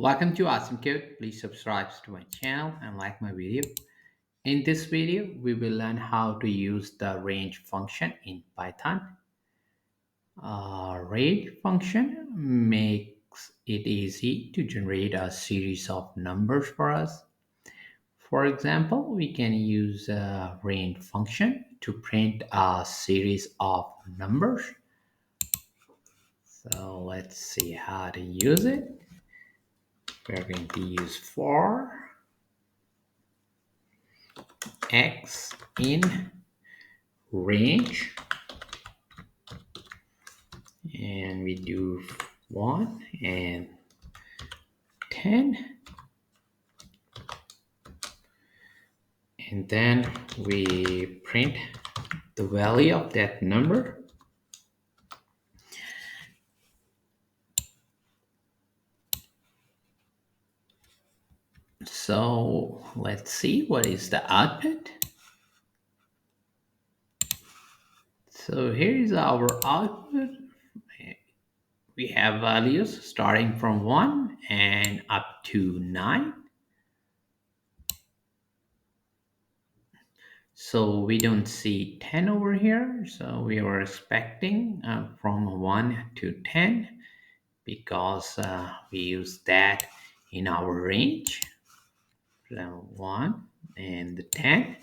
Welcome to Awesome Code. Please subscribe to my channel and like my video. In this video, we will learn how to use the range function in Python. Range function makes it easy to generate a series of numbers for us. For example, we can use a range function to print a series of numbers. So let's see how to use it. We're going to use for x in range, and we do 1 and 10, and then we print the value of that number. So let's see what is the output. So here is our output. We have values starting from 1 and up to 9. So we don't see 10 over here. So we were expecting from 1 to 10 because we use that in our range. So 1 and 10.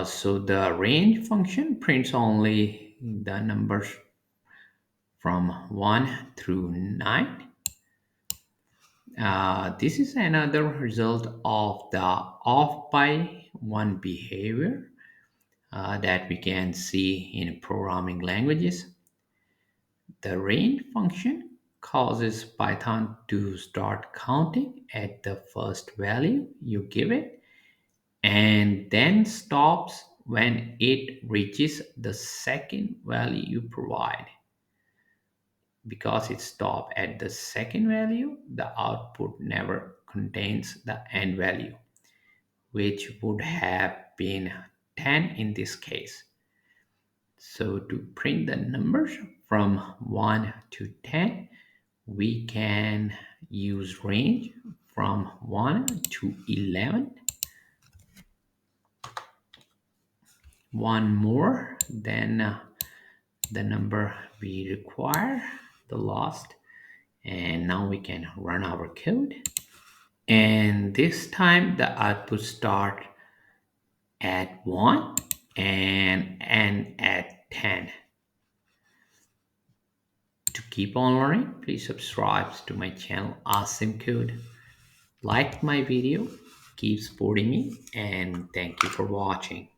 So the range function prints only the numbers from 1 through 9. This is another result of the off by 1 behavior that we can see in programming languages. The range function causes Python to start counting at the first value you give it and then stops when it reaches the second value you provide. Because it stopped at the second value, the output never contains the end value, which would have been 10 in this case. So to print the numbers from 1 to 10, we can use range from 1 to 11. One more than the number we require, the last. And now we can run our code. And this time the output start at 1 and end at 10. To keep on learning, please subscribe to my channel Awesome Code. Like my video, keep supporting me, and thank you for watching.